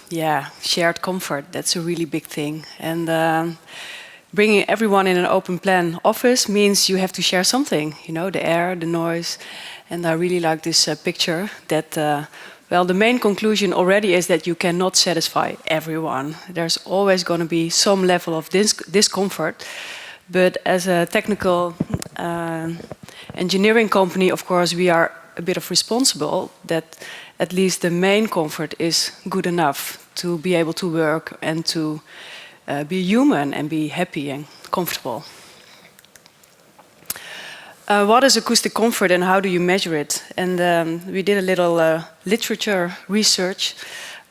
Yeah, shared comfort, that's a really big thing. And bringing everyone in an open plan office means you have to share something, you know, the air, the noise. And I really like this picture that, well, the main conclusion already is that you cannot satisfy everyone. There's always going to be some level of discomfort. But as a technical engineering company, of course, we are a bit of responsible that at least the main comfort is good enough to be able to work and to be human and be happy and comfortable. What is acoustic comfort and how do you measure it? And we did a little literature research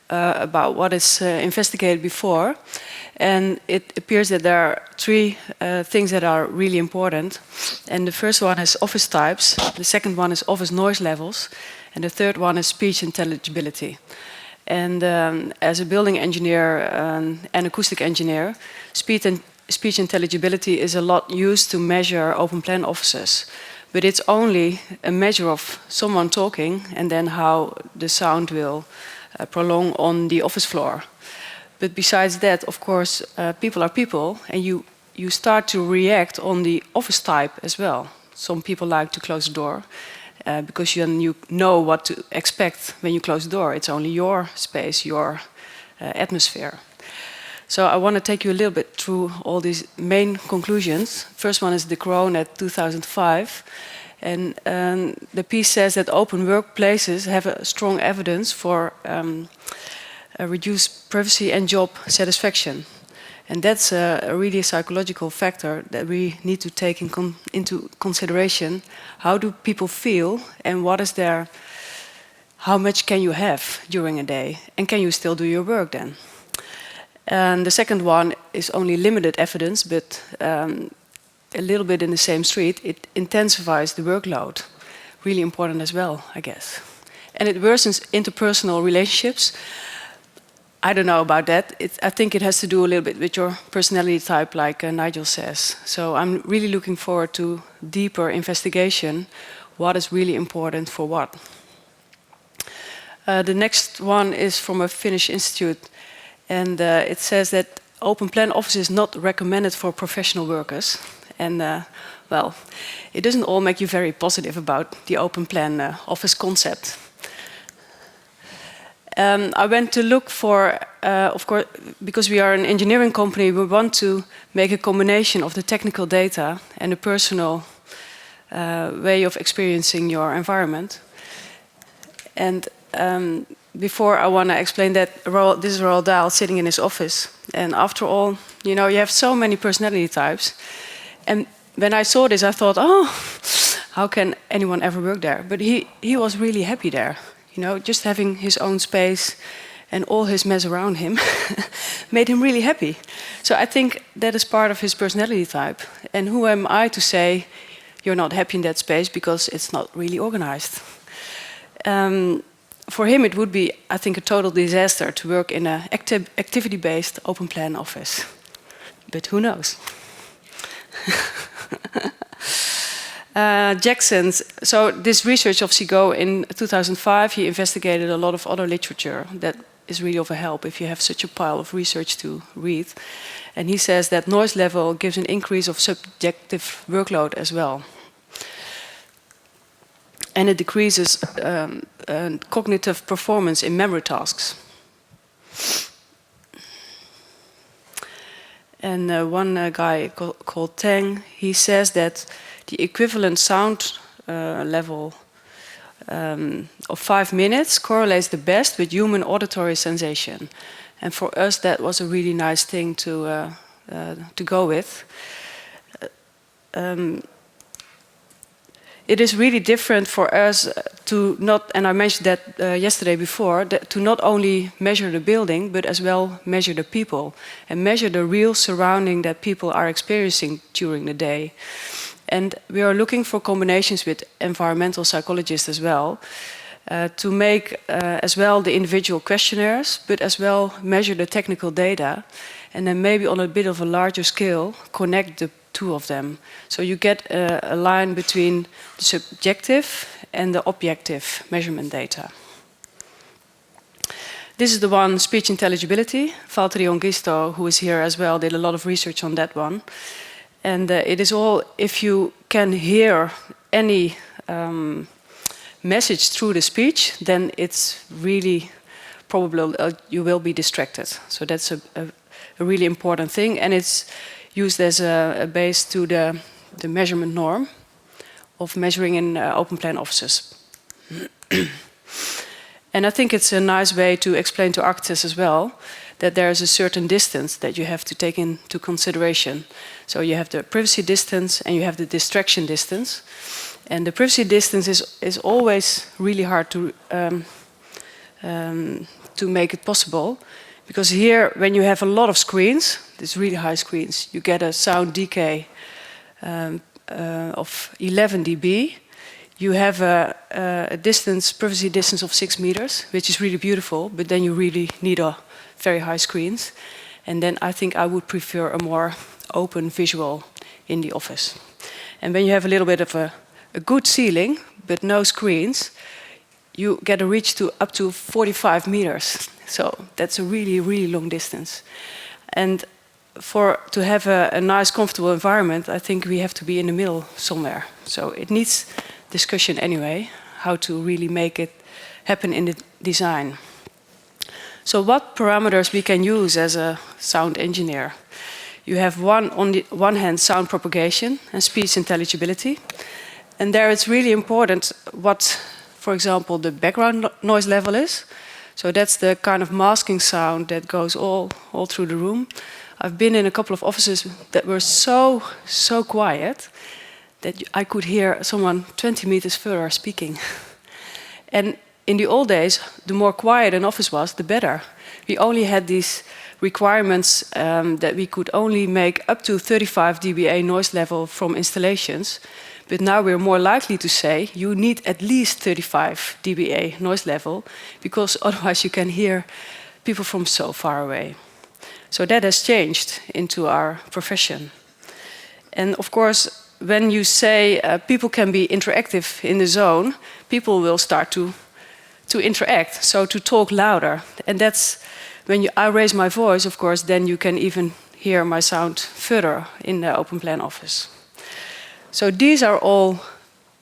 about what is investigated before. And it appears that there are three things that are really important. And the first one is office types, the second one is office noise levels, and the third one is speech intelligibility. And as a building engineer and acoustic engineer, speech intelligibility is a lot used to measure open plan offices. But it's only a measure of someone talking and then how the sound will prolong on the office floor. But besides that, of course, people are people, and you start to react on the office type as well. Some people like to close the door because you know what to expect when you close the door. It's only your space, your atmosphere. So I want to take you a little bit through all these main conclusions. First one is De Crone at 2005. And the piece says that open workplaces have a strong evidence for reduced privacy and job satisfaction. And that's a really psychological factor that we need to take into consideration. How do people feel and what is how much can you have during a day? And can you still do your work then? And the second one is only limited evidence, but a little bit in the same street. It intensifies the workload. Really important as well, I guess. And it worsens interpersonal relationships. I don't know about that. I think it has to do a little bit with your personality type, like Nigel says. So I'm really looking forward to deeper investigation. What is really important for what? The next one is from a Finnish institute. And it says that open plan office is not recommended for professional workers. And well, it doesn't all make you very positive about the open plan office concept. I went to look for, of course, because we are an engineering company, we want to make a combination of the technical data and the personal way of experiencing your environment. And before I want to explain that, this is Roald Dahl sitting in his office. And after all, you know, you have so many personality types. And when I saw this, I thought, oh, how can anyone ever work there? But he was really happy there. You know, just having his own space and all his mess around him made him really happy. So I think that is part of his personality type. And who am I to say you're not happy in that space because it's not really organized? For him, it would be, I think, a total disaster to work in an activity-based open plan office. But who knows? Jackson's, so this research of Seago in 2005, he investigated a lot of other literature that is really of a help if you have such a pile of research to read. And he says that noise level gives an increase of subjective workload as well. And it decreases cognitive performance in memory tasks. And one guy called Tang, he says that the equivalent sound level of 5 minutes correlates the best with human auditory sensation. And for us, that was a really nice thing to go with. It is really different for us to not, and I mentioned that yesterday before, to not only measure the building, but as well measure the people and measure the real surrounding that people are experiencing during the day. And we are looking for combinations with environmental psychologists as well, to make as well the individual questionnaires, but as well measure the technical data, and then maybe on a bit of a larger scale, connect the two of them. So you get a line between the subjective and the objective measurement data. This is the one, speech intelligibility. Valtteri Ongisto, who is here as well, did a lot of research on that one. And it is all, if you can hear any message through the speech, then it's really probable you will be distracted. So that's a really important thing, and it's used as a base to the measurement norm of measuring in open plan offices. And I think it's a nice way to explain to architects as well that there is a certain distance that you have to take into consideration. So you have the privacy distance and you have the distraction distance. And the privacy distance is always really hard to make it possible. Because here, when you have a lot of screens, these really high screens, you get a sound decay of 11 dB. You have a privacy distance of 6 meters, which is really beautiful, but then you really need a very high screens. And then I think I would prefer a more open visual in the office. And when you have a little bit of a good ceiling, but no screens, you get a reach to up to 45 meters. So that's a really, really long distance. And to have a nice, comfortable environment, I think we have to be in the middle somewhere. So it needs discussion anyway, how to really make it happen in the design. So what parameters we can use as a sound engineer? You have on the one hand sound propagation and speech intelligibility. And there it's really important what, for example, the background noise level is. So that's the kind of masking sound that goes all through the room. I've been in a couple of offices that were so quiet that I could hear someone 20 meters further speaking. And in the old days, the more quiet an office was, the better. We only had these requirements that we could only make up to 35 dBA noise level from installations. But now we're more likely to say you need at least 35 dBA noise level, because otherwise you can hear people from so far away. So that has changed into our profession. And of course, when you say people can be interactive in the zone, people will start to interact, so to talk louder. And that's when I raise my voice, of course, then you can even hear my sound further in the open plan office. So these are all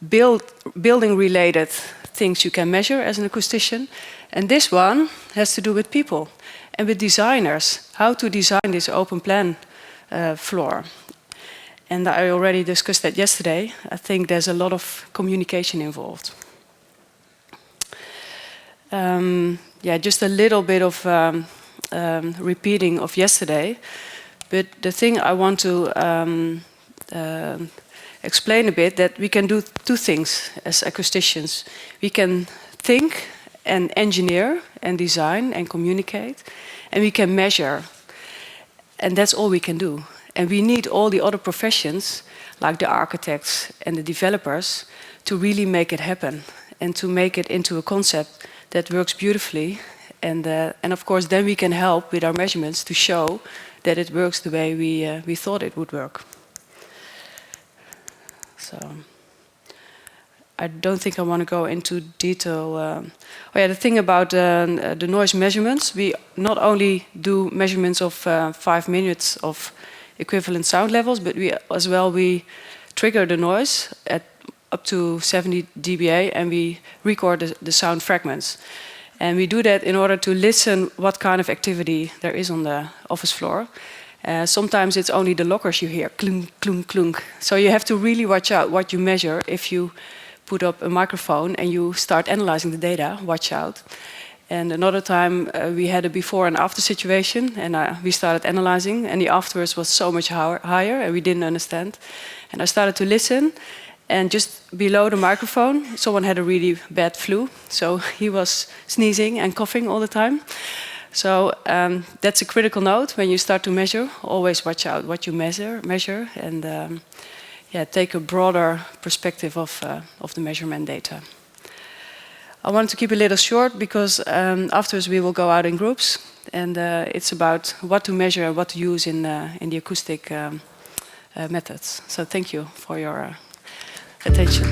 building-related things you can measure as an acoustician. And this one has to do with people and with designers, how to design this open plan floor. And I already discussed that yesterday. I think there's a lot of communication involved. Just a little bit of repeating of yesterday. But the thing I want to explain a bit, that we can do two things as acousticians. We can think and engineer and design and communicate, and we can measure. And that's all we can do. And we need all the other professions, like the architects and the developers, to really make it happen and to make it into a concept that works beautifully. And of course, then we can help with our measurements to show that it works the way we thought it would work. So I don't think I want to go into detail. The thing about the noise measurements, we not only do measurements of 5 minutes of equivalent sound levels, but we trigger the noise at up to 70 dBA, and we record the sound fragments. And we do that in order to listen what kind of activity there is on the office floor. Sometimes it's only the lockers you hear, clunk, clunk, clunk. So you have to really watch out what you measure. If you put up a microphone and you start analyzing the data, watch out. And another time we had a before and after situation, and we started analyzing, and the afterwards was so much higher, and we didn't understand. And I started to listen, and just below the microphone, someone had a really bad flu, so he was sneezing and coughing all the time. So that's a critical note when you start to measure. Always watch out what you measure, and take a broader perspective of the measurement data. I wanted to keep it a little short because afterwards we will go out in groups, and it's about what to measure and what to use in the acoustic methods. So thank you for your attention.